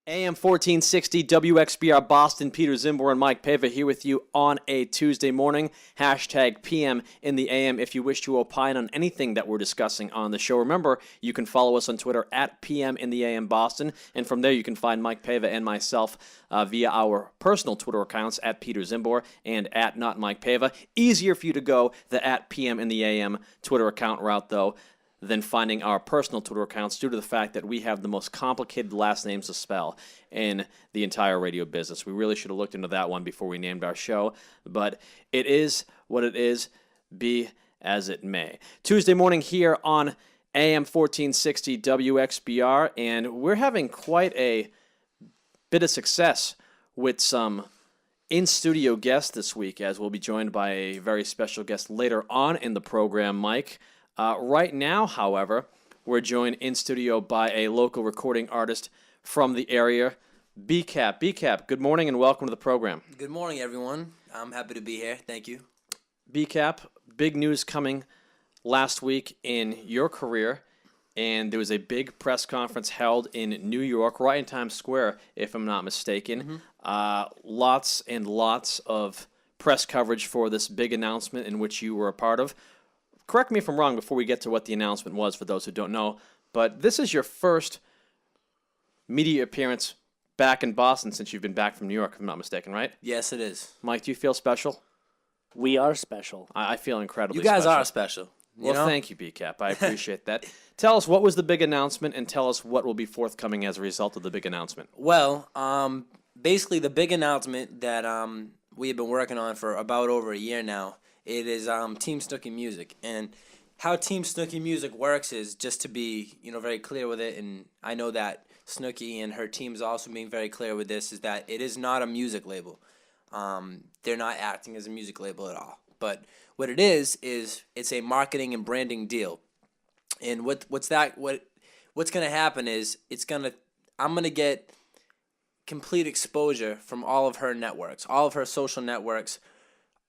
AM 1460 WXBR Boston, Peter Czymbor and Mike Paiva here with you on a Tuesday morning. Hashtag PM in the AM if you wish to opine on anything that we're discussing on the show. Remember, you can follow us on Twitter at PM in the AM Boston, and from there you can find Mike Paiva and myself via our personal Twitter accounts at Peter Czymbor and at Not Mike Paiva. Easier for you to go the at PM in the AM Twitter account route, though, than finding our personal Twitter accounts due to the fact that we have the most complicated last names to spell in the entire radio business. We really should have looked into that one before we named our show, but it is what it is, be as it may. Tuesday morning here on AM 1460 WXBR, and we're having quite a bit of success with some in-studio guests this week, as we'll be joined by a very special guest later on in the program, Mike. Right now, however, we're joined in studio by a local recording artist from the area, B-Capp. B-Capp, good morning and welcome to the program. Good morning, everyone. I'm happy to be here. Thank you. B-Capp, big news coming last week in your career, and there was a big press conference held in New York, right in Times Square, if I'm not mistaken. Lots and lots of press coverage for this big announcement in which you were a part of. Correct me if I'm wrong before we get to what the announcement was for those who don't know, but this is your first media appearance back in Boston since you've been back from New York, if I'm not mistaken, right? Yes, it is. Mike, do you feel special? We are special. I feel incredibly You guys special. are special. Well, thank you, B-Capp. I appreciate that. Tell us, what was the big announcement, and tell us what will be forthcoming as a result of the big announcement. Well, basically the big announcement that we have been working on for about over a year now, it is Team Snooki Music. And how Team Snooki Music works is, just to be very clear with it, and I know that Snooki and her team is also being very clear with this, is that it is not a music label. They're not acting as a music label at all. But what it is it's a marketing and branding deal. And what's going to happen is I'm going to get complete exposure from all of her networks, all of her social networks,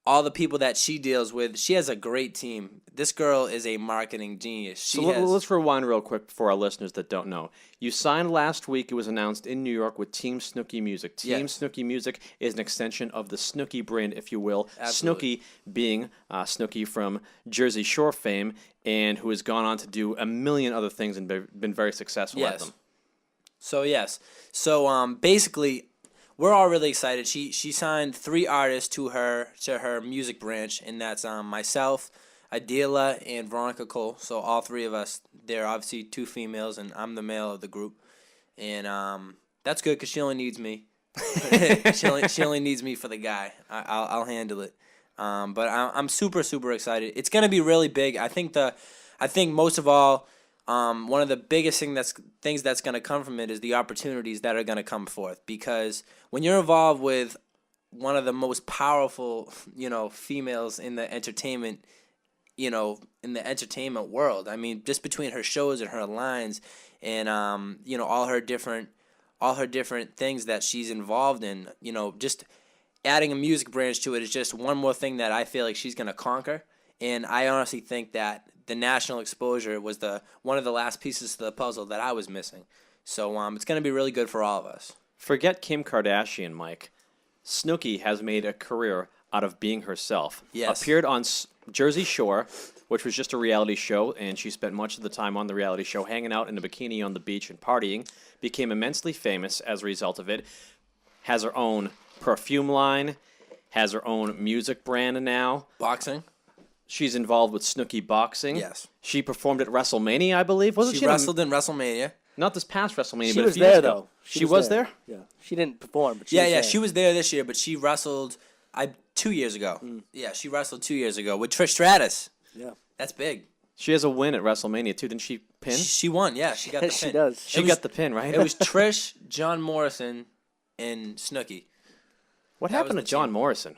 all the people that she deals with. She has a great team. This girl is a marketing genius. Let's rewind real quick for our listeners that don't know. You signed last week. It was announced in New York with Team Snooki Music. Team Snooki Music is an extension of the Snooki brand, if you will. Absolutely. Snooki being Snooki from Jersey Shore fame, and who has gone on to do a million other things and been very successful at them. So basically, we're all really excited. She signed 3 artists to her music branch, and that's myself, Adela, and Veronica Cole. So all 3 of us. They're obviously 2 females, and I'm the male of the group. And that's good because she only needs me. she only needs me for the guy. I'll handle it. But I'm super excited. It's gonna be really big. I think most of all, one of the biggest things that's going to come from it is the opportunities that are going to come forth. Because when you're involved with one of the most powerful, females in the entertainment, world. I mean, just between her shows and her lines, and all her different things that she's involved in. Just adding a music branch to it is just one more thing that I feel like she's going to conquer. And I honestly think that the national exposure was one of the last pieces to the puzzle that I was missing. So it's going to be really good for all of us. Forget Kim Kardashian, Mike. Snooki has made a career out of being herself. Yes. Appeared on Jersey Shore, which was just a reality show, and she spent much of the time on the reality show hanging out in a bikini on the beach and partying. Became immensely famous as a result of it. Has her own perfume line. Has her own music brand now. Boxing. She's involved with Snooki Boxing. Yes. She performed at WrestleMania, I believe. She wrestled in WrestleMania. Not this past WrestleMania, She but was a few years there, ago. though. She was there? Yeah. She didn't perform, but she was there. She was there this year, but she wrestled 2 years ago. Yeah, she wrestled 2 years ago with Trish Stratus. Yeah. That's big. She has a win at WrestleMania, too. Didn't she pin? She won, yeah. She got the pin. She does. She got the pin, right? It was Trish, John Morrison, and Snooki. What happened to John Morrison?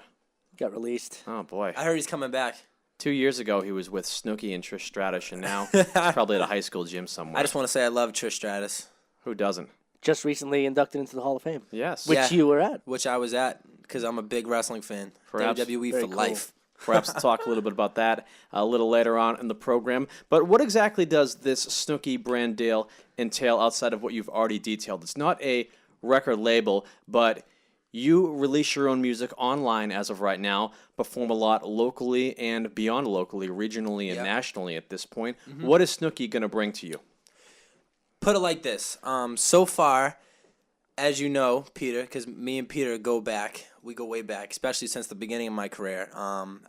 Got released. Oh, boy. I heard he's coming back. 2 years ago, he was with Snooki and Trish Stratus, and now he's probably at a high school gym somewhere. I just want to say I love Trish Stratus. Who doesn't? Just recently inducted into the Hall of Fame. Yes. Which you were at. Which I was at because I'm a big wrestling fan. Perhaps. WWE Very for cool. life. Perhaps talk a little bit about that a little later on in the program. But what exactly does this Snooki brand deal entail outside of what you've already detailed? It's not a record label, but you release your own music online as of right now, perform a lot locally and beyond locally, regionally and nationally at this point. What is Snooki going to bring to you? Put it like this. So far, as you know, Peter, because me and Peter go way back, especially since the beginning of my career.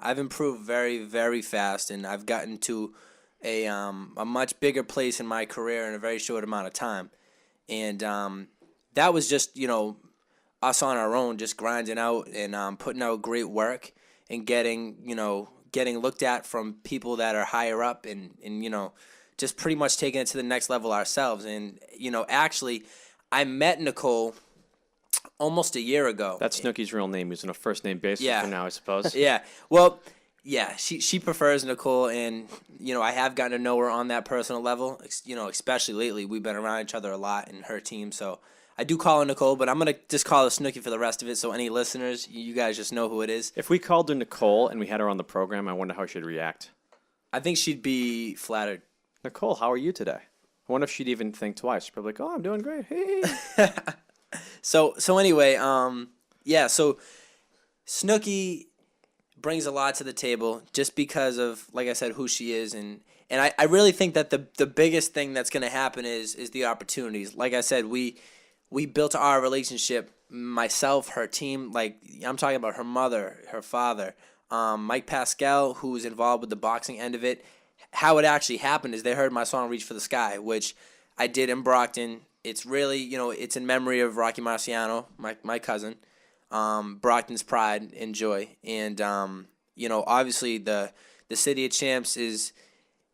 I've improved very, very fast, and I've gotten to a much bigger place in my career in a very short amount of time. And that was just, us on our own, just grinding out and putting out great work and getting looked at from people that are higher up and just pretty much taking it to the next level ourselves. And, actually, I met Nicole almost a year ago. That's Snooki's real name. He's on a first name basis for now, I suppose. Yeah. Well, yeah, she prefers Nicole, and, I have gotten to know her on that personal level, especially lately. We've been around each other a lot in her team, so I do call her Nicole, but I'm going to just call her Snooki for the rest of it, so any listeners, you guys just know who it is. If we called her Nicole and we had her on the program, I wonder how she'd react. I think she'd be flattered. Nicole, how are you today? I wonder if she'd even think twice. She'd probably like, oh, I'm doing great. Hey. So anyway, so Snooki brings a lot to the table just because of, like I said, who she is, and I really think that the biggest thing that's going to happen is the opportunities. Like I said, we built our relationship, myself, her team, like I'm talking about her mother, her father, Mike Pascal, who's involved with the boxing end of it. How it actually happened is they heard my song Reach for the Sky, which I did in Brockton. It's really, it's in memory of Rocky Marciano, my cousin, Brockton's pride and joy. And, obviously the City of Champs is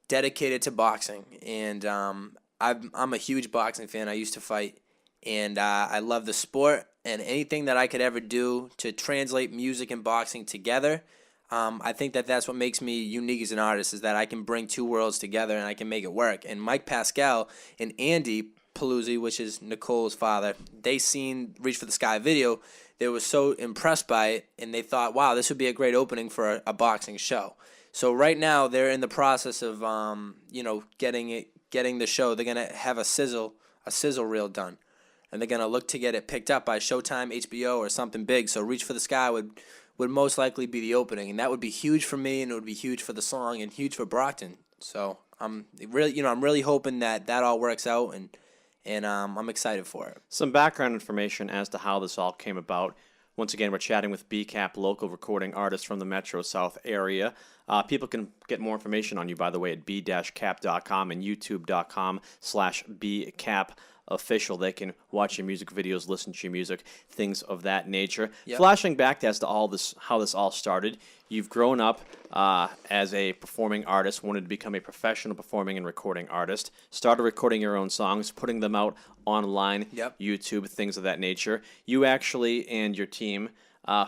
dedicated to boxing. And I'm a huge boxing fan. I used to fight. And I love the sport. And anything that I could ever do to translate music and boxing together, I think that's what makes me unique as an artist, is that I can bring two worlds together and I can make it work. And Mike Pascal and Andy Paluzzi, which is Nicole's father, they seen Reach for the Sky video. They were so impressed by it, and they thought, wow, this would be a great opening for a boxing show. So right now they're in the process of getting the show. They're gonna have a sizzle reel done, and they're gonna look to get it picked up by Showtime, HBO, or something big. So Reach for the Sky would most likely be the opening, and that would be huge for me, and it would be huge for the song, and huge for Brockton. So I'm really hoping that all works out, and I'm excited for it. Some background information as to how this all came about. Once again, we're chatting with B-Capp, local recording artist from the Metro South area. People can get more information on you, by the way, at b-cap.com and youtube.com/bcapofficial. They can watch your music videos, listen to your music, things of that nature. Yep. Flashing back as to all this, how this all started, you've grown up as a performing artist, wanted to become a professional performing and recording artist, started recording your own songs, putting them out online, YouTube, things of that nature. You actually and your team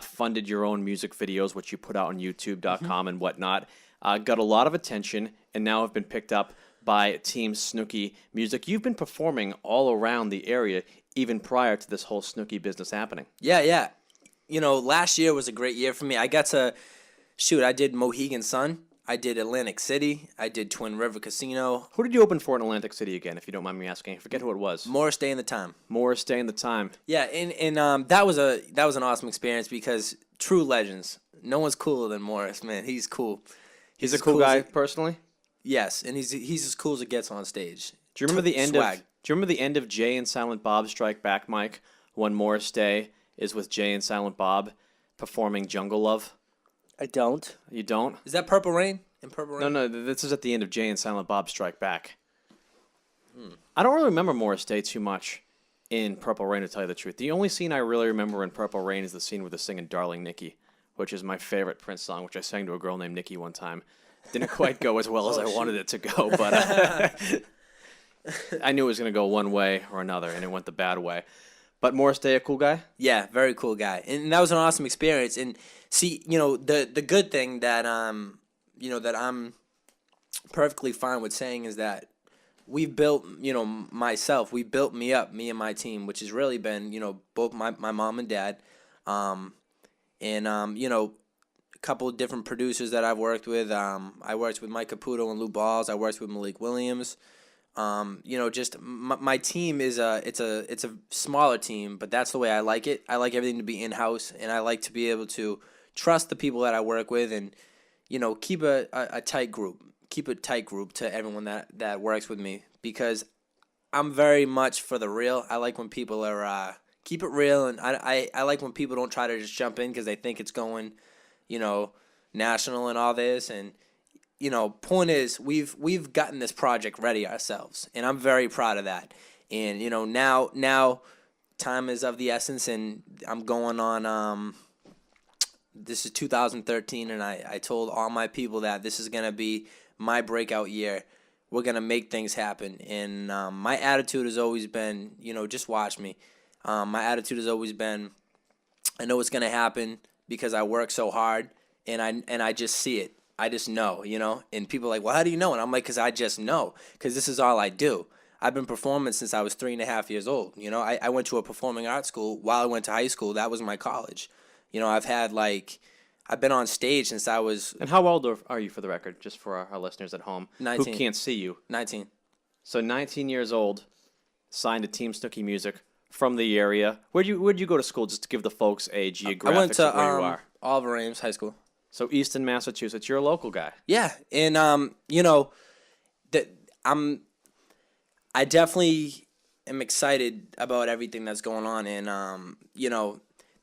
funded your own music videos, which you put out on youtube.com and whatnot. Got a lot of attention and now have been picked up by Team Snooki Music. You've been performing all around the area even prior to this whole Snooki business happening. Yeah. Last year was a great year for me. I got to I did Mohegan Sun, I did Atlantic City, I did Twin River Casino. Who did you open for in Atlantic City again, if you don't mind me asking? I forget who it was. Morris Day and the Time. Morris Day and the Time. Yeah, and that was an awesome experience because true legends. No one's cooler than Morris, man. He's cool. He's a cool guy personally? Yes, and he's as cool as it gets on stage. Do you remember the end of Jay and Silent Bob Strike Back, Mike? When Morris Day is with Jay and Silent Bob performing Jungle Love? I don't. You don't? Is that Purple Rain? In Purple Rain? No, this is at the end of Jay and Silent Bob Strike Back. I don't really remember Morris Day too much in Purple Rain, to tell you the truth. The only scene I really remember in Purple Rain is the scene where they're singing Darling Nikki, which is my favorite Prince song, which I sang to a girl named Nikki one time. Didn't quite go as well as I wanted it to go, but I knew it was going to go one way or another, and it went the bad way. But Morris Day, a cool guy? Yeah, very cool guy. And that was an awesome experience. And see, the good thing that that I'm perfectly fine with saying is that we've built, we built me up, me and my team, which has really been, both my mom and dad. A couple of different producers that I've worked with. I worked with Mike Caputo and Lou Balls. I worked with Malik Williams. Just my team is it's a smaller team, but that's the way I like it. I like everything to be in house, and I like to be able to trust the people that I work with, and keep a tight group, to everyone that works with me, because I'm very much for the real. I like when people are keep it real, and I like when people don't try to just jump in because they think it's going, national and all this. And point is, we've gotten this project ready ourselves, and I'm very proud of that. And now time is of the essence, and I'm going on. This is 2013, and I told all my people that this is gonna be my breakout year. We're gonna make things happen, and my attitude has always been, just watch me. My attitude has always been, I know it's gonna happen because I work so hard, and I just see it. I just know, And people are like, well, how do you know? And I'm like, because I just know, because this is all I do. I've been performing since I was 3.5 years old. I went to a performing arts school while I went to high school. That was my college. I've been on stage since I was. And how old are you, for the record, just for our listeners at home 19. who can't see you? 19. So 19 years old, signed to Team Snooki Music from the area. Where'd you go to school, just to give the folks a geographic I went to of where you are? Oliver Ames High School. So Easton, Massachusetts. You're a local guy. Yeah, and I definitely am excited about everything that's going on, and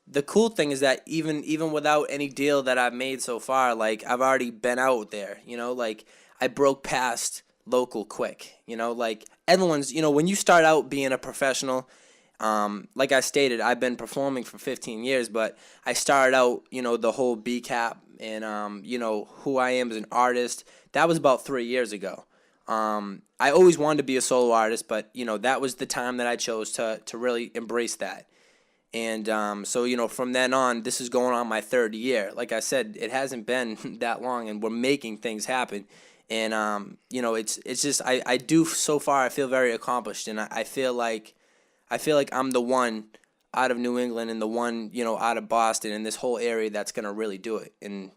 the cool thing is that even without any deal that I've made so far, like, I've already been out there, like, I broke past local quick, like, everyone's, when you start out being a professional, like I stated, I've been performing for 15 years, but I started out, the whole B-Capp and, who I am as an artist, that was about 3 years ago. I always wanted to be a solo artist, but, that was the time that I chose to really embrace that. And so, from then on, this is going on my third year. Like I said, it hasn't been that long, and we're making things happen. And, it's just, I do, so far, I feel very accomplished, and I feel like I'm the one out of New England and the one, out of Boston and this whole area that's going to really do it. And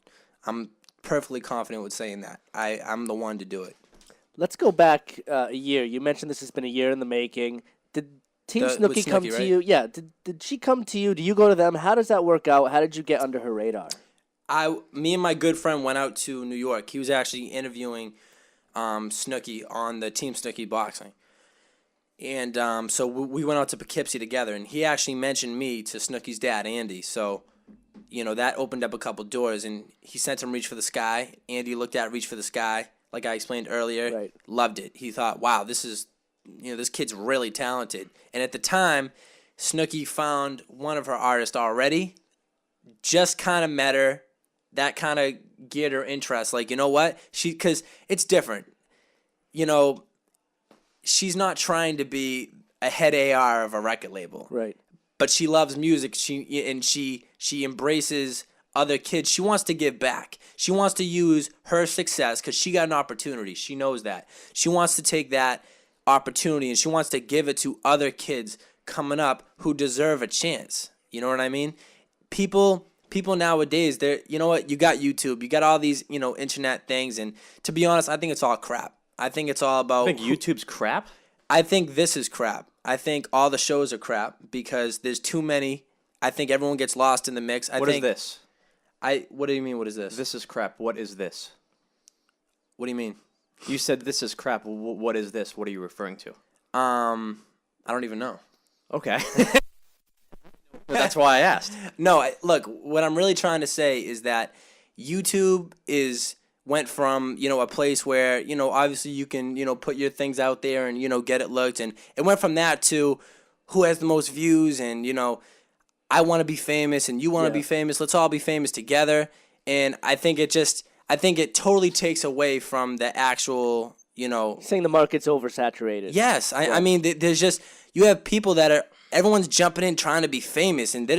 I'm perfectly confident with saying that. I'm the one to do it. Let's go back a year. You mentioned this has been a year in the making. Did Team Snooki come to you? Yeah. Did she come to you? Do you go to them? How does that work out? How did you get under her radar? Me and my good friend went out to New York. He was actually interviewing Snooki on the Team Snooki boxing. And so we went out to Poughkeepsie together, and he actually mentioned me to Snooki's dad, Andy. So, that opened up a couple doors, and he sent him Reach for the Sky. Andy looked at Reach for the Sky, like I explained earlier. Right. Loved it. He thought, wow, this kid's really talented. And at the time, Snooki found one of her artists already, just kind of met her. That kind of geared her interest. Like, you know what? Because it's different. She's not trying to be a head AR of a record label. Right. But she loves music. She embraces other kids. She wants to give back. She wants to use her success because she got an opportunity. She knows that. She wants to take that opportunity and she wants to give it to other kids coming up who deserve a chance. You know what I mean? People nowadays, you know what? You got YouTube. You got all these, internet things. And to be honest, I think it's all crap. I think it's all about. I think YouTube's crap? I think this is crap. I think all the shows are crap because there's too many. I think everyone gets lost in the mix. What is this? What do you mean, what is this? This is crap. What is this? What do you mean? You said this is crap. What is this? What are you referring to? I don't even know. Okay. That's why I asked. No, look, what I'm really trying to say is that YouTube went from, a place where, obviously you can, put your things out there and, get it looked. And it went from that to who has the most views and, I want to be famous and you want to be famous. Let's all be famous together. And I think it totally takes away from the actual, Saying the market's oversaturated. Yes. I mean, there's just, you have people everyone's jumping in trying to be famous. And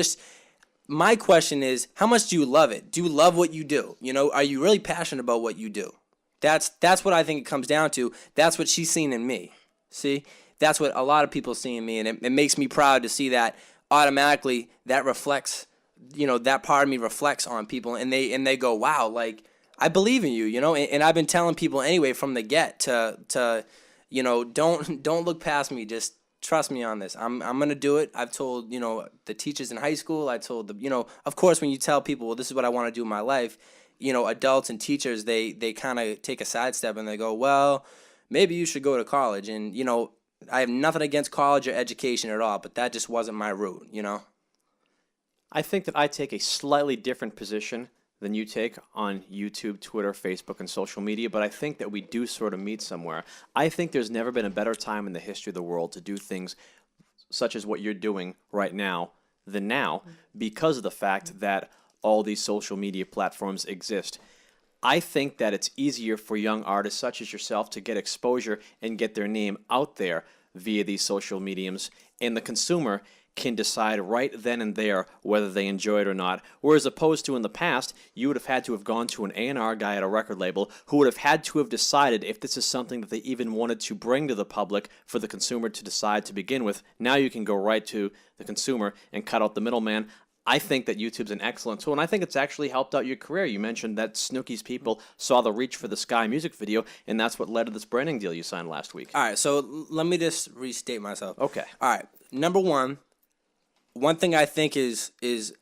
my question is, how much do you love it? Do you love what you do? Are you really passionate about what you do? That's what I think it comes down to. That's what she's seen in me. See? That's what a lot of people see in me. And it makes me proud to see that automatically that reflects, that part of me reflects on people. And they go, wow, like, I believe in you, and I've been telling people anyway from the get to don't look past me. Just trust me on this. I'm gonna do it. I've told the teachers in high school. I told the of course when you tell people, well, this is what I want to do in my life. Adults and teachers they kind of take a sidestep and they go, well, maybe you should go to college. And I have nothing against college or education at all, but that just wasn't my route. I think that I take a slightly different position than you take on YouTube, Twitter, Facebook, and social media, but I think that we do sort of meet somewhere. I think there's never been a better time in the history of the world to do things such as what you're doing right now than now, because of the fact that all these social media platforms exist. I think that it's easier for young artists such as yourself to get exposure and get their name out there via these social mediums, and the consumer can decide right then and there whether they enjoy it or not. Whereas opposed to in the past, you would have had to have gone to an A&R guy at a record label who would have had to have decided if this is something that they even wanted to bring to the public for the consumer to decide to begin with. Now you can go right to the consumer and cut out the middleman. I think that YouTube's an excellent tool, and I think it's actually helped out your career. You mentioned that Snooki's people saw the Reach for the Sky music video, and that's what led to this branding deal you signed last week. All right, so let me just restate myself. Okay. All right, number one thing I think is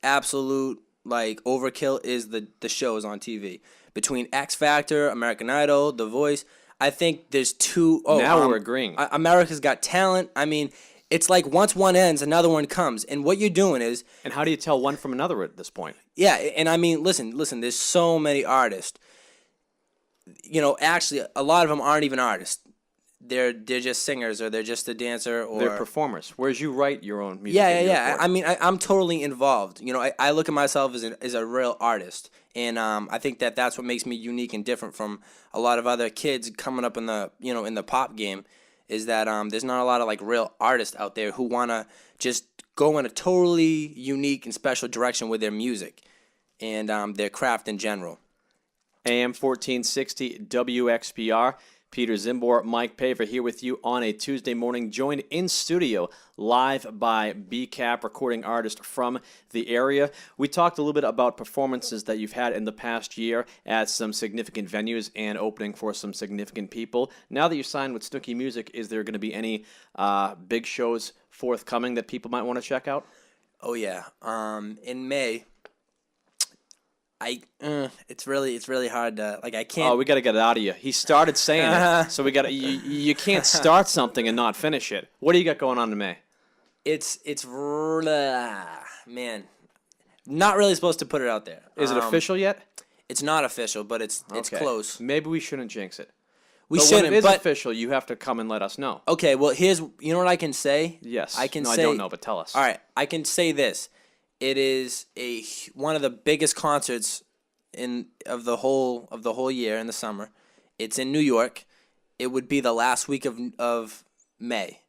absolute overkill is the shows on TV. Between X Factor, American Idol, The Voice, I think there's two. Now we're agreeing. America's Got Talent. I mean, it's like once one ends, another one comes. And what you're doing is... And how do you tell one from another at this point? Yeah, and I mean, listen, there's so many artists. Actually, a lot of them aren't even artists. They're just singers, or they're just a dancer, or they're performers. Whereas you write your own music. Yeah. I mean, I'm totally involved. I look at myself as a real artist, and I think that's what makes me unique and different from a lot of other kids coming up in the in the pop game. Is that there's not a lot of real artists out there who wanna just go in a totally unique and special direction with their music and their craft in general. AM 1460 WXBR. Peter Czymbor, Mike Paiva here with you on a Tuesday morning, joined in studio live by B-Capp, recording artist from the area. We talked a little bit about performances that you've had in the past year at some significant venues and opening for some significant people. Now that you signed with Snooki Music, is there going to be any big shows forthcoming that people might want to check out? Oh yeah, in May. It's really hard to I can't. Oh, we got to get it out of you. He started saying it, so we got to. You can't start something and not finish it. What do you got going on in May? It's man, not really supposed to put it out there. Is it official yet? It's not official, but it's close. Maybe we shouldn't jinx it. We shouldn't. When it is official, you have to come and let us know. Okay. Well, you know what I can say? Yes. I can say. I don't know, but tell us. All right. I can say this. It is one of the biggest concerts of the whole year in the summer. It's in New York. It would be the last week of May.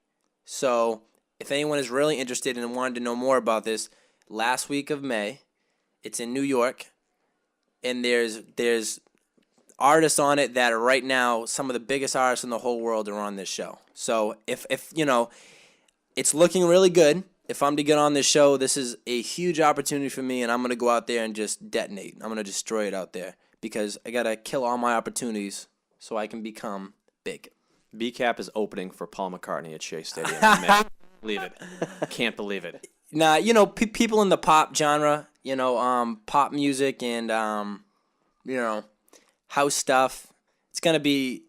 So if anyone is really interested and wanted to know more about this, last week of May, it's in New York, and there's artists on it that are right now some of the biggest artists in the whole world are on this show. So if it's looking really good. If I'm to get on this show, this is a huge opportunity for me, and I'm going to go out there and just detonate. I'm going to destroy it out there because I got to kill all my opportunities so I can become big. B-Capp is opening for Paul McCartney at Shea Stadium. Can't believe it. Can't believe it. Now, people in the pop genre, pop music and, house stuff, it's going to be,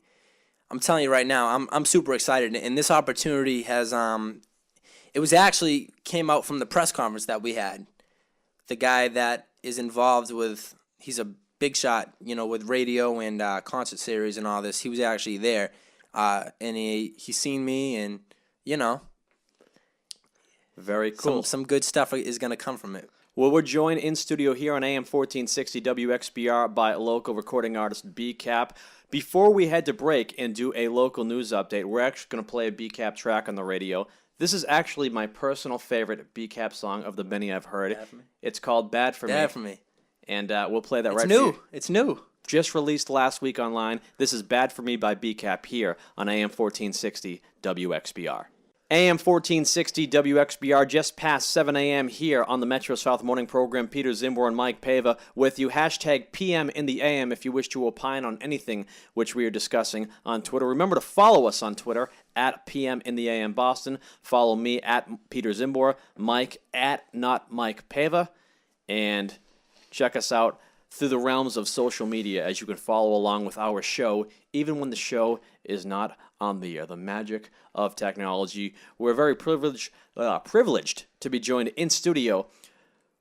I'm telling you right now, I'm super excited, and this opportunity has... It was actually came out from the press conference that we had. The guy that is involved with, he's a big shot, with radio and concert series and all this. He was actually there, and he seen me, and very cool. Some good stuff is gonna come from it. Well, we're joined in studio here on AM 1460 WXBR by local recording artist B-Capp. Before we head to break and do a local news update, we're actually going to play a B-Capp track on the radio. This is actually my personal favorite B-Capp song of the many I've heard. It's called Bad For Me. Bad For Me. And we'll play that right now. now. It's new. Just released last week online. This is Bad For Me by B-Capp here on AM 1460 WXBR. AM 1460 WXBR, just past 7 a.m. here on the Metro South Morning Program. Peter Czymbor and Mike Paiva with you. Hashtag PM in the AM if you wish to opine on anything which we are discussing on Twitter. Remember to follow us on Twitter at PM in the AM Boston. Follow me at Peter Czymbor, Mike at Not Mike Paiva, and check us out through the realms of social media as you can follow along with our show, even when the show is not on the air. The magic of technology. We're very privileged to be joined in studio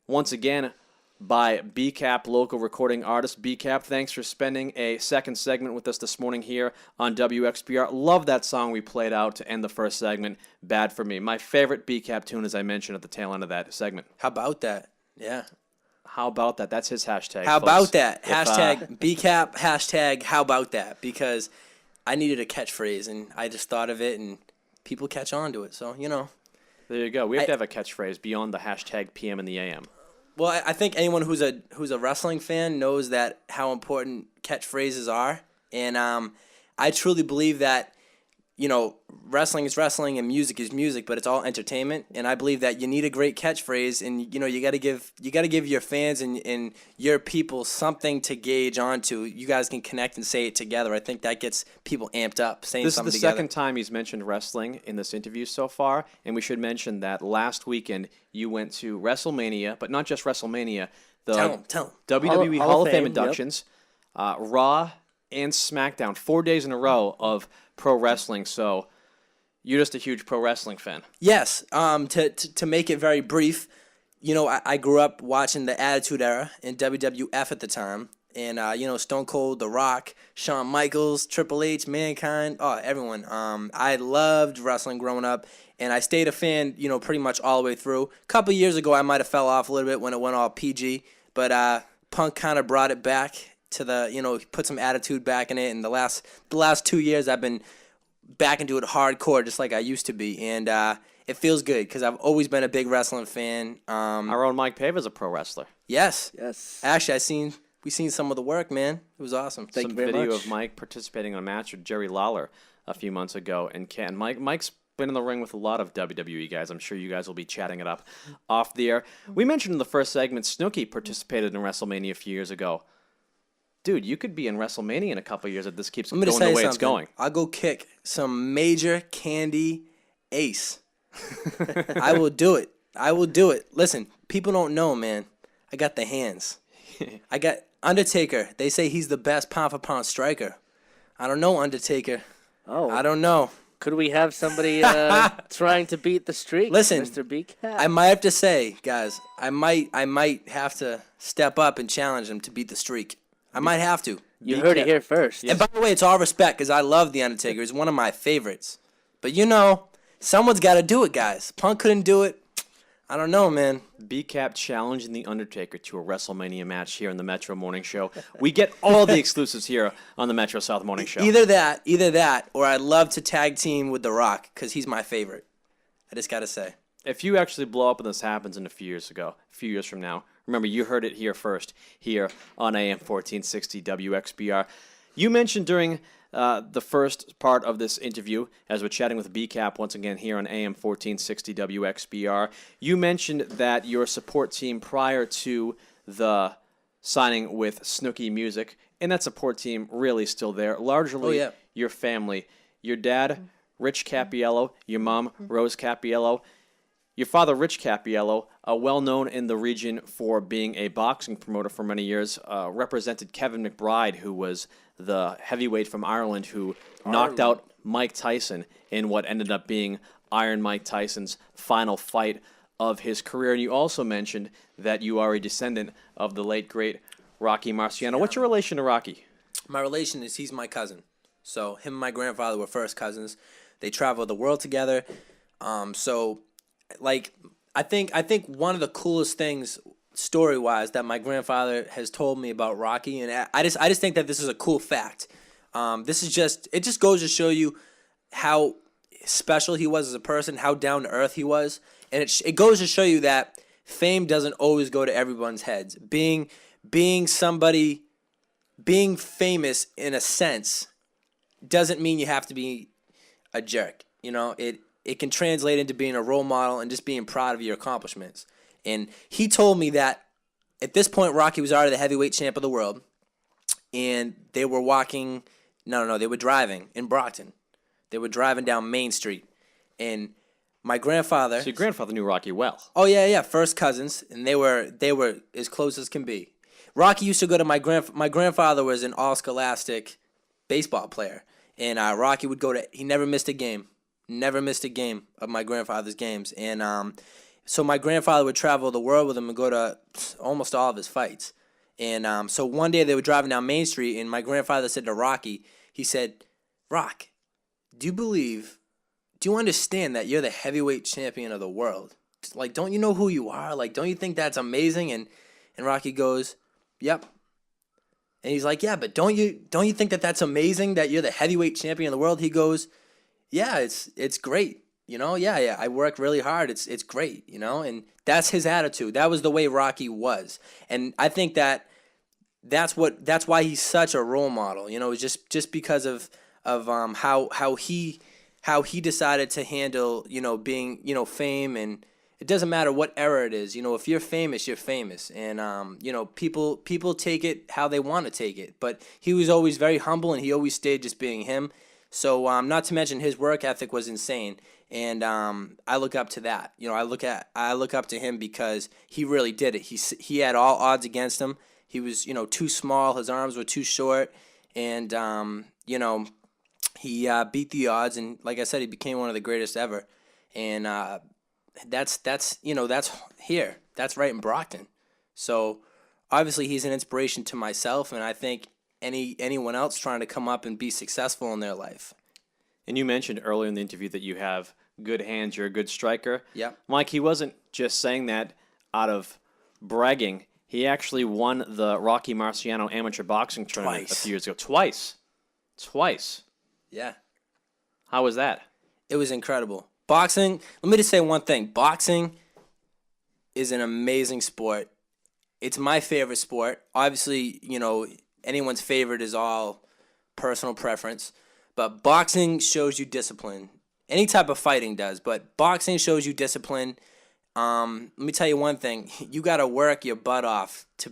once again by B-Capp, local recording artist. B-Capp, thanks for spending a second segment with us this morning here on WXBR. Love that song we played out to end the first segment, Bad For Me. My favorite B-Capp tune, as I mentioned at the tail end of that segment. How about that? Yeah. How about that? That's his hashtag. How folks. about that? Hashtag B-Capp, hashtag how about that? Because I needed a catchphrase, and I just thought of it, and people catch on to it. So, you know. There you go. We have to have a catchphrase beyond the hashtag PM in the AM. Well, I think anyone who's a wrestling fan knows that how important catchphrases are. And I truly believe that, you know, wrestling is wrestling and music is music, but it's all entertainment. And I believe that you need a great catchphrase, and you know you got to give your fans and your people something to gauge onto. You guys can connect and say it together. I think that gets people amped up saying something together. This is the second time he's mentioned wrestling in this interview so far, and we should mention that last weekend you went to WrestleMania, but not just WrestleMania. The Tell 'em. WWE Hall of Fame yep. inductions, Raw and SmackDown, 4 days in a row of pro wrestling. So you're just a huge pro wrestling fan. Yes. To make it very brief, you know, I grew up watching the Attitude Era in WWF at the time, and you know, Stone Cold, The Rock, Shawn Michaels, Triple H, Mankind, everyone. I loved wrestling growing up, and I stayed a fan, you know, pretty much all the way through. A couple years ago, I might have fell off a little bit when it went all PG, but Punk kind of brought it back to the, you know, put some attitude back in it. And the last 2 years, I've been back into it hardcore, just like I used to be, and it feels good because I've always been a big wrestling fan. Our own Mike Paiva is a pro wrestler. Yes. Yes. Actually, we seen some of the work, man. It was awesome. Thank Some you very video much. of Mike participating in a match with Jerry Lawler a few months ago, and Mike's been in the ring with a lot of WWE guys. I'm sure you guys will be chatting it up off the air. We mentioned in the first segment, Snooki participated in WrestleMania a few years ago. Dude, you could be in WrestleMania in a couple of years if this keeps going the way it's going. I'll go kick some major candy ace. I will do it. Listen, people don't know, man. I got the hands. I got Undertaker. They say he's the best pound-for-pound striker. I don't know, Undertaker. Oh, I don't know. Could we have somebody trying to beat the streak? Listen, Mr. B-Capp. I might have to say, guys, I might have to step up and challenge him to beat the streak. I might have to. You heard it here first. And by the way, it's all respect because I love The Undertaker. He's one of my favorites. But you know, someone's got to do it, guys. Punk couldn't do it. I don't know, man. B-Capp challenging The Undertaker to a WrestleMania match here in the Metro Morning Show. We get all the exclusives here on the Metro South Morning Show. Either that, or I'd love to tag team with The Rock because he's my favorite. I just got to say. If you actually blow up and this happens in a few years from now, remember, you heard it here first, here on AM 1460 WXBR. You mentioned during the first part of this interview, as we're chatting with B-Capp once again here on AM 1460 WXBR, you mentioned that your support team prior to the signing with Snooki Music, and that support team really still there, largely your family. Your dad, Rich Cappiello, your mom, Rose Cappiello. Your father, Rich Cappiello, well-known in the region for being a boxing promoter for many years, represented Kevin McBride, who was the heavyweight from Ireland who knocked out Mike Tyson in what ended up being Iron Mike Tyson's final fight of his career. And you also mentioned that you are a descendant of the late, great Rocky Marciano. What's your relation to Rocky? My relation is he's my cousin. So him and my grandfather were first cousins. They traveled the world together. Like, I think one of the coolest things story-wise that my grandfather has told me about Rocky, and I just think that this is a cool fact. It just goes to show you how special he was as a person, how down to earth he was, and it goes to show you that fame doesn't always go to everyone's heads. Being famous in a sense doesn't mean you have to be a jerk. You know, it can translate into being a role model and just being proud of your accomplishments. And he told me that at this point, Rocky was already the heavyweight champ of the world, and they were they were driving in Brockton. They were driving down Main Street, and my grandfather. So your grandfather knew Rocky well. Oh yeah, first cousins, and they were as close as can be. Rocky used to go to my grandfather was an all-scholastic baseball player, and Rocky would go to. He never missed a game. Never missed a game of my grandfather's games, and so my grandfather would travel the world with him and go to almost all of his fights. And so one day they were driving down Main Street, and my grandfather said to Rocky, he said, "Rock, do you understand that you're the heavyweight champion of the world? Like, don't you know who you are? Like, don't you think that's amazing?" And Rocky goes, "Yep." And he's like, "Yeah, but don't you think that that's amazing that you're the heavyweight champion of the world?" He goes, "Yeah, it's great. You know, yeah, I work really hard. It's great, you know." And that's his attitude. That was the way Rocky was. And I think that's why he's such a role model. You know, just because of how he decided to handle, you know, being, you know, fame. And it doesn't matter what era it is. You know, if you're famous, you're famous. And you know, people take it how they want to take it. But he was always very humble, and he always stayed just being him. So not to mention his work ethic was insane, and I look up to that. You know, I look up to him because he really did it. He had all odds against him. He was, you know, too small. His arms were too short, and you know, he beat the odds. And like I said, he became one of the greatest ever. And that's you know, that's here. That's right in Brockton. So obviously he's an inspiration to myself, and I think anyone else trying to come up and be successful in their life. And you mentioned earlier in the interview that you have good hands, you're a good striker. Yeah. Mike, he wasn't just saying that out of bragging. He actually won the Rocky Marciano amateur boxing tournament a few years ago. Twice. Yeah. How was that? It was incredible. Boxing, let me just say one thing. Boxing is an amazing sport. It's my favorite sport. Obviously, you know, anyone's favorite is all personal preference, but boxing shows you discipline. Any type of fighting does, but boxing shows you discipline. Let me tell you one thing: you got to work your butt off to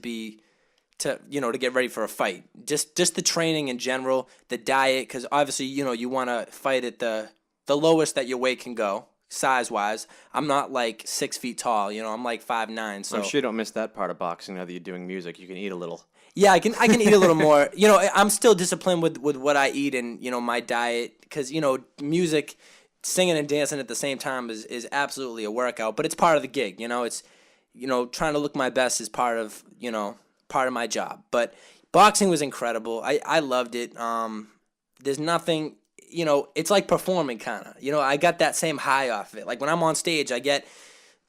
get ready for a fight. Just the training in general, the diet, because obviously, you know, you want to fight at the lowest that your weight can go. Size-wise, I'm not like 6 feet tall. You know, I'm like 5'9". So I'm sure you don't miss that part of boxing now that you're doing music. You can eat a little. Yeah, I can eat a little more. You know, I'm still disciplined with what I eat and, you know, my diet, because, you know, music, singing and dancing at the same time is absolutely a workout, but it's part of the gig. You know, it's, you know, trying to look my best is part of my job. But boxing was incredible. I loved it. There's nothing, you know, it's like performing kind of. You know, I got that same high off it. Like when I'm on stage, I get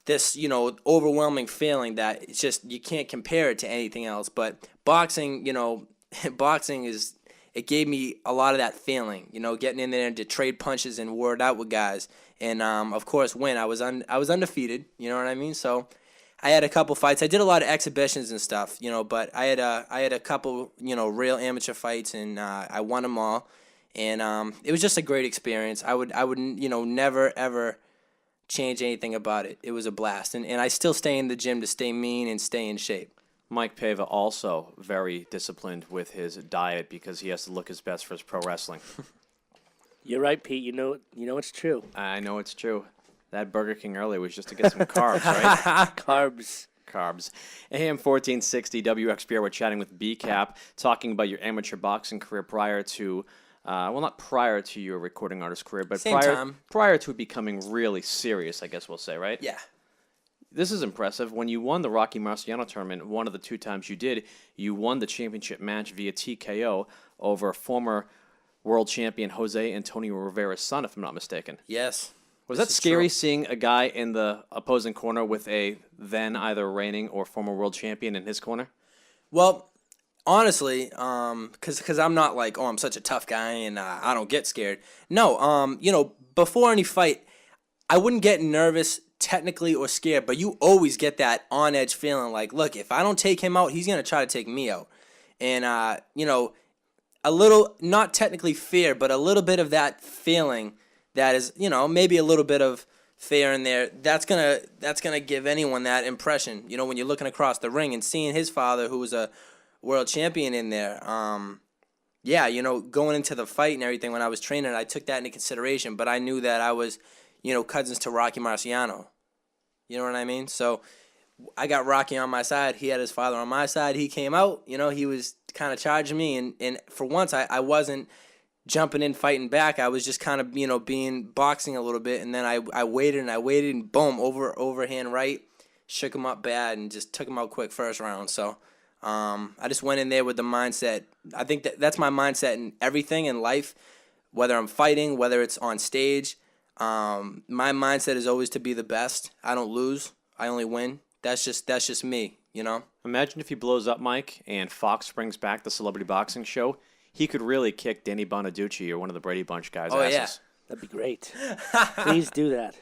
this, you know, overwhelming feeling that it's just, you can't compare it to anything else. But boxing, you know, it gave me a lot of that feeling, you know, getting in there to trade punches and word out with guys. And, of course, win. I was undefeated, you know what I mean? So I had a couple fights. I did a lot of exhibitions and stuff, you know, but I had a couple, you know, real amateur fights, and I won them all. And it was just a great experience. I would, you know, never, ever change anything about it. It was a blast. And I still stay in the gym to stay mean and stay in shape. Mike Paiva also very disciplined with his diet because he has to look his best for his pro wrestling. You're right, Pete. You know it's true. I know it's true. That Burger King earlier was just to get some carbs, right? Carbs. AM 1460 WXBR. We're chatting with B-Capp, talking about your amateur boxing career prior to, not prior to your recording artist career, but prior to it becoming really serious, I guess we'll say, right? Yeah. This is impressive. When you won the Rocky Marciano tournament, one of the two times you did, you won the championship match via TKO over former world champion Jose Antonio Rivera's son, if I'm not mistaken. Yes. Was that scary, seeing a guy in the opposing corner with a then either reigning or former world champion in his corner? Well, honestly, because I'm not like, I'm such a tough guy and I don't get scared. No, you know, before any fight, I wouldn't get nervous technically or scared, but you always get that on-edge feeling like, look, if I don't take him out, he's going to try to take me out. And, you know, a little, not technically fear, but a little bit of that feeling that is, maybe a little bit of fair in there, that's gonna give anyone that impression. When you're looking across the ring and seeing his father, who was a world champion in there. Going into the fight and everything when I was training, I took that into consideration. But I knew that I was, cousins to Rocky Marciano. You know what I mean? So I got Rocky on my side. He had his father on my side. He came out. He was kind of charging me, and for once I wasn't jumping in, fighting back. I was just kind of, being boxing a little bit, and then I waited and boom, overhand right, shook him up bad and just took him out quick first round. So I just went in there with the mindset. I think that's my mindset in everything in life, whether I'm fighting, whether it's on stage. My mindset is always to be the best. I don't lose. I only win. That's just me, Imagine if he blows up, Mike, and Fox brings back the celebrity boxing show. He could really kick Danny Bonaducci or one of the Brady Bunch guys' asses. Yeah. That'd be great. Please do that.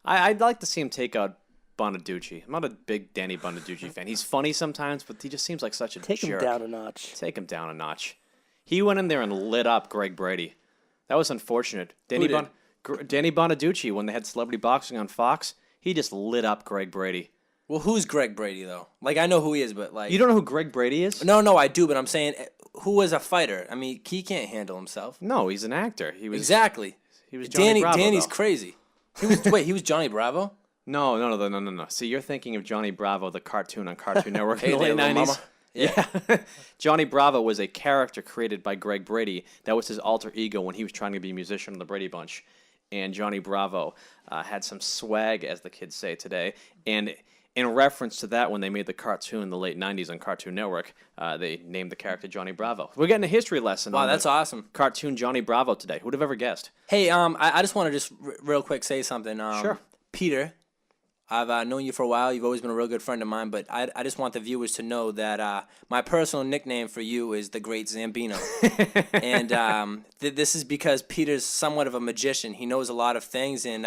I'd like to see him take out Bonaducci. I'm not a big Danny Bonaducci fan. He's funny sometimes, but he just seems like such a jerk. Take him down a notch. Take him down a notch. He went in there and lit up Greg Brady. That was unfortunate. Danny Bonaducci, when they had celebrity boxing on Fox, he just lit up Greg Brady. Well, who's Greg Brady, though? Like, I know who he is, but, like... You don't know who Greg Brady is? No, I do, but I'm saying, who was a fighter? I mean, he can't handle himself. No, he's an actor. Exactly. He was Johnny Bravo, Danny's though. Crazy. He was Johnny Bravo? No. See, you're thinking of Johnny Bravo, the cartoon on Cartoon Network in the Hey late there, 90s. Mama. Yeah. Johnny Bravo was a character created by Greg Brady. That was his alter ego when he was trying to be a musician in the Brady Bunch. And Johnny Bravo had some swag, as the kids say today. And in reference to that, when they made the cartoon in the late 90s on Cartoon Network, they named the character Johnny Bravo. We're getting a history lesson on that's awesome. Cartoon Johnny Bravo today. Who'd have ever guessed? Hey, I just want to just real quick say something. Sure. Peter, I've known you for a while. You've always been a real good friend of mine, but I just want the viewers to know that my personal nickname for you is the Great Zambino. And this is because Peter's somewhat of a magician. He knows a lot of things, and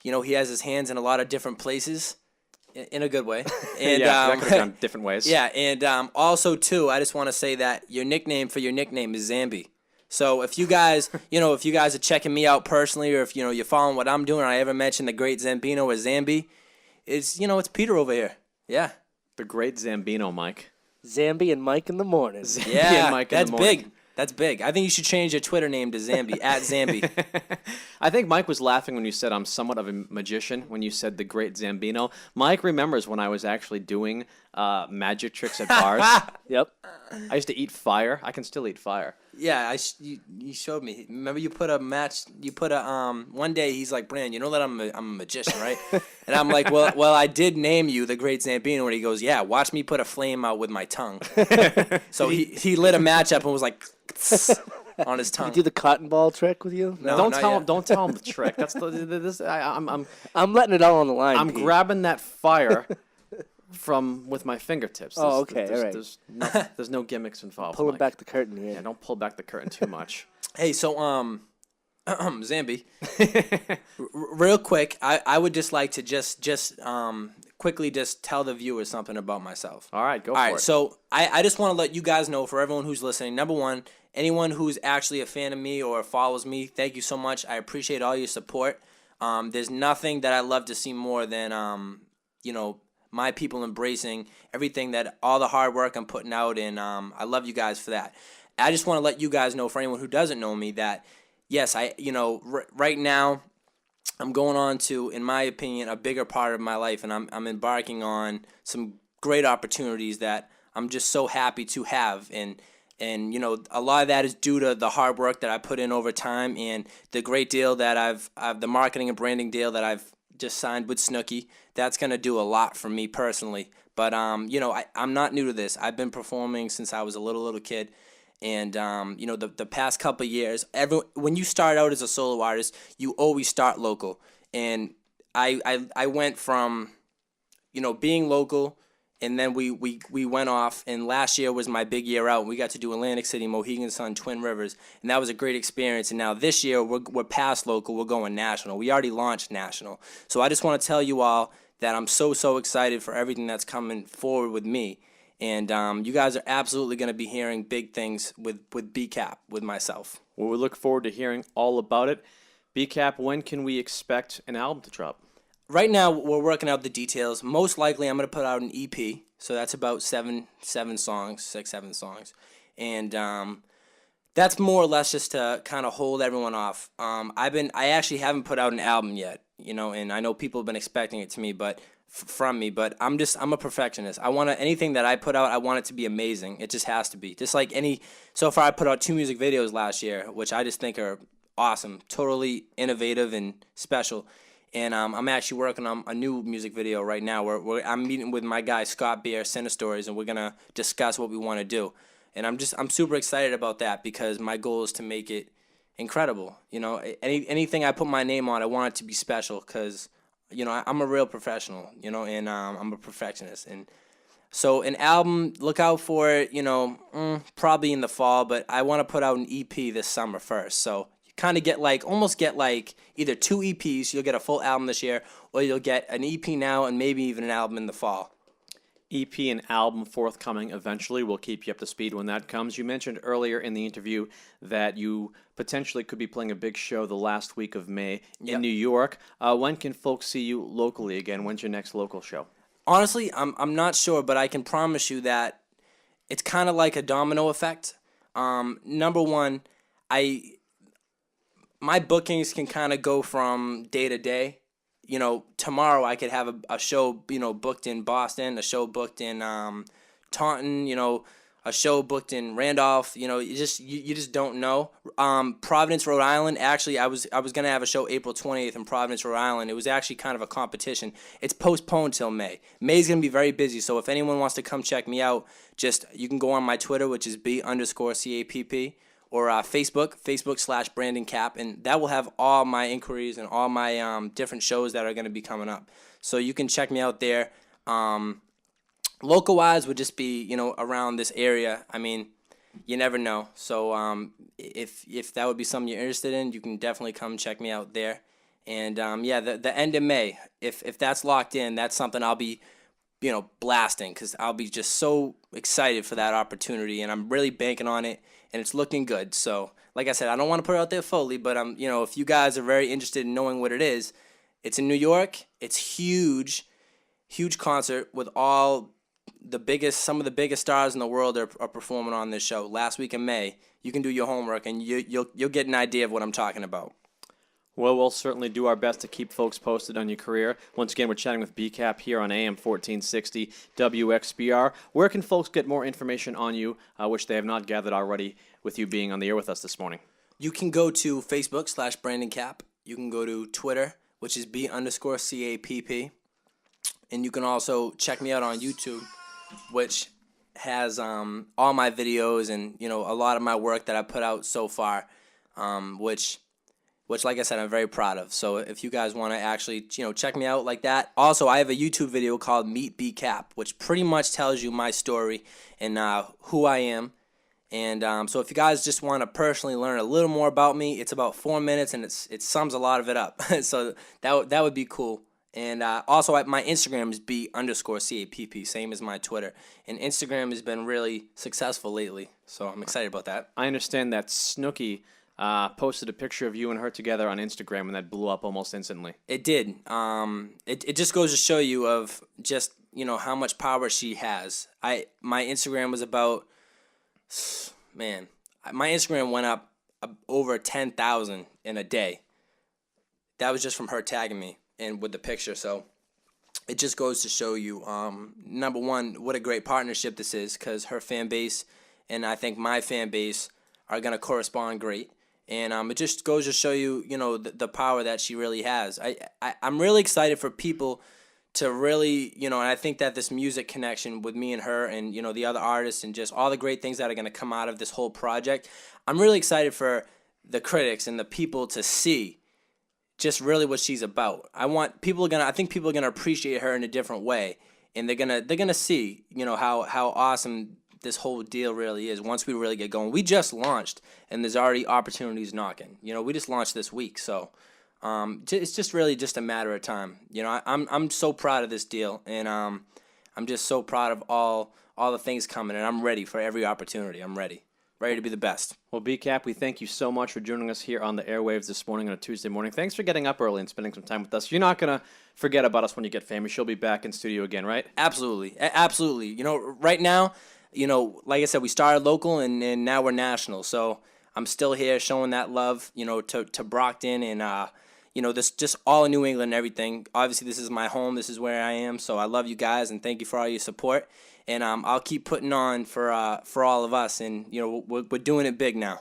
he has his hands in a lot of different places. In a good way. And, that could have gone different ways. Yeah, and also, too, I just want to say that your nickname for your nickname is Zambi. So if you guys, are checking me out personally, or if, you're following what I'm doing, or I ever mention the Great Zambino or Zambi, it's Peter over here. Yeah. The Great Zambino, Mike. Zambi and Mike in the morning. Zambi and Mike in the morning. Big. That's big. I think you should change your Twitter name to Zambi, @Zambi. I think Mike was laughing when you said I'm somewhat of a magician, when you said the Great Zambino. Mike remembers when I was actually doing magic tricks at bars. Yep. I used to eat fire. I can still eat fire. Yeah, you showed me. Remember you put one day he's like, Brand, you know that I'm a magician, right? And I'm like, well, I did name you the Great Zambino. And he goes, yeah, watch me put a flame out with my tongue. So he lit a match up and was like, on his tongue. Did you do the cotton ball trick with you? No, Don't tell him the trick. That's I'm letting it all on the line. I'm Pete. grabbing that fire with my fingertips. Oh, okay, all right. There's no gimmicks involved. Pulling Mike. back the curtain here. Yeah, don't pull back the curtain too much. Hey, so Zambi, real quick, I would just like to just quickly just tell the viewers something about myself. All right, go for it. All right, so I just want to let you guys know, for everyone who's listening, number one, anyone who's actually a fan of me or follows me, thank you so much. I appreciate all your support. There's nothing that I love to see more than my people embracing everything, that all the hard work I'm putting out, and I love you guys for that. I just want to let you guys know, for anyone who doesn't know me, that yes, right now I'm going on to, in my opinion, a bigger part of my life, and I'm embarking on some great opportunities that I'm just so happy to have, and a lot of that is due to the hard work that I put in over time, and the great deal that I've the marketing and branding deal that I've just signed with Snooki. That's going to do a lot for me personally. But, I'm not new to this. I've been performing since I was a little kid. And, the past couple of years, when you start out as a solo artist, you always start local. And I went from, being local, and then we went off, and last year was my big year out. We got to do Atlantic City, Mohegan Sun, Twin Rivers, and that was a great experience. And now this year, we're past local, we're going national. We already launched national. So I just want to tell you all that I'm so excited for everything that's coming forward with me. And you guys are absolutely going to be hearing big things with B-Capp, with myself. Well, we look forward to hearing all about it. B-Capp, when can we expect an album to drop? Right now, we're working out the details. Most likely, I'm going to put out an EP. So that's about seven songs, 6-7 songs. And that's more or less just to kind of hold everyone off. I actually haven't put out an album yet, and I know people have been expecting it to me, but from me, but I'm a perfectionist. Anything that I put out, I want it to be amazing. It just has to be. Just like so far I put out 2 music videos last year, which I just think are awesome, totally innovative and special. And I'm actually working on a new music video right now where I'm meeting with my guy Scott Beer, Cine Stories, and we're going to discuss what we want to do. And I'm super excited about that because my goal is to make it incredible. Anything I put my name on, I want it to be special because, I'm a real professional, and I'm a perfectionist. And so an album, look out for it, probably in the fall, but I want to put out an EP this summer first. So you kind of almost get either 2 EPs, you'll get a full album this year, or you'll get an EP now and maybe even an album in the fall. EP and album forthcoming eventually. We'll keep you up to speed when that comes. You mentioned earlier in the interview that you potentially could be playing a big show the last week of May in New York. When can folks see you locally again? When's your next local show? Honestly, I'm not sure, but I can promise you that it's kind of like a domino effect. Number one, my bookings can kind of go from day to day. Tomorrow I could have a show, booked in Boston, a show booked in Taunton, a show booked in Randolph. You just don't know. Providence, Rhode Island. Actually, I was gonna have a show April 20th in Providence, Rhode Island. It was actually kind of a competition. It's postponed till May. May's gonna be very busy. So if anyone wants to come check me out, you can go on my Twitter, which is B_CAPP. Or Facebook/BrandonCapp, and that will have all my inquiries and all my different shows that are going to be coming up. So you can check me out there. Local-wise would just be, around this area. I mean, you never know. So if that would be something you're interested in, you can definitely come check me out there. And the end of May, if that's locked in, that's something I'll be, blasting because I'll be just so excited for that opportunity, and I'm really banking on it. And it's looking good. So, like I said, I don't want to put it out there fully, but if you guys are very interested in knowing what it is, it's in New York. It's huge concert with some of the biggest stars in the world are performing on this show. Last week in May, you can do your homework and you'll get an idea of what I'm talking about. Well, we'll certainly do our best to keep folks posted on your career. Once again, we're chatting with B-Capp here on AM 1460 WXBR. Where can folks get more information on you, which they have not gathered already with you being on the air with us this morning? You can go to Facebook/BrandonCapp. You can go to Twitter, which is B_CAPP. And you can also check me out on YouTube, which has all my videos and, a lot of my work that I put out so far, which, like I said, I'm very proud of. So if you guys want to actually, check me out like that. Also, I have a YouTube video called Meet B-Capp, which pretty much tells you my story and who I am. And so if you guys just want to personally learn a little more about me, it's about 4 minutes and it sums a lot of it up. So that would be cool. And also, my Instagram is B_CAPP, same as my Twitter. And Instagram has been really successful lately, so I'm excited about that. I understand that Snooki posted a picture of you and her together on Instagram, and that blew up almost instantly. It did. It just goes to show you of just how much power she has. My Instagram was about, my Instagram went up over 10,000 in a day. That was just from her tagging me and with the picture. So it just goes to show you, number one, what a great partnership this is, because her fan base and I think my fan base are gonna correspond great. And it just goes to show you, the power that she really has. I'm really excited for people to really, and I think that this music connection with me and her and, the other artists and just all the great things that are going to come out of this whole project, I'm really excited for the critics and the people to see just really what she's about. I think people are going to appreciate her in a different way. And they're going to see, how awesome this whole deal really is once we really get going. We just launched and there's already opportunities knocking. We just launched this week, so it's just really just a matter of time. I'm so proud of this deal, and I'm just so proud of all the things coming, and I'm ready for every opportunity. I'm ready. ready to be the best. Well, B-Capp, we thank you so much for joining us here on the airwaves this morning on a Tuesday morning. Thanks for getting up early and spending some time with us. You're not going to forget about us when you get famous. You'll be back in studio again, right? Absolutely. Absolutely. You know, right now, you know, like I said, we started local and now we're national. So I'm still here showing that love, you know, to Brockton and, you know, this just all in New England and everything. Obviously, this is my home. This is where I am. So I love you guys and thank you for all your support. And I'll keep putting on for all of us. And, you know, we're doing it big now.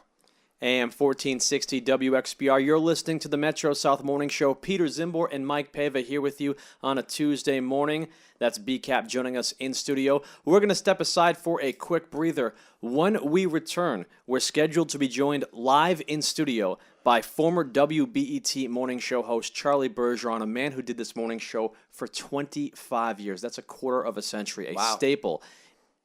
AM 1460 WXBR. You're listening to the Metro South Morning Show. Peter Czymbor and Mike Paiva here with you on a Tuesday morning. That's B-Capp joining us in studio. We're going to step aside for a quick breather. When we return, we're scheduled to be joined live in studio by former WBET morning show host Charlie Bergeron, a man who did this morning show for 25 years. That's a quarter of a century, a staple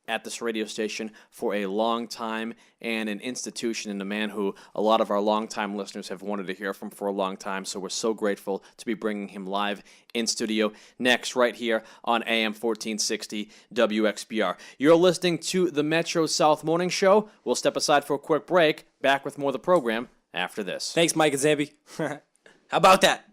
at this radio station for a long time, and an institution, and a man who a lot of our longtime listeners have wanted to hear from for a long time. So we're so grateful to be bringing him live in studio next, right here on AM 1460 WXBR. You're listening to the Metro South Morning Show. We'll step aside for a quick break. Back with more of the program after this. Thanks, Mike and Zambi. How about that?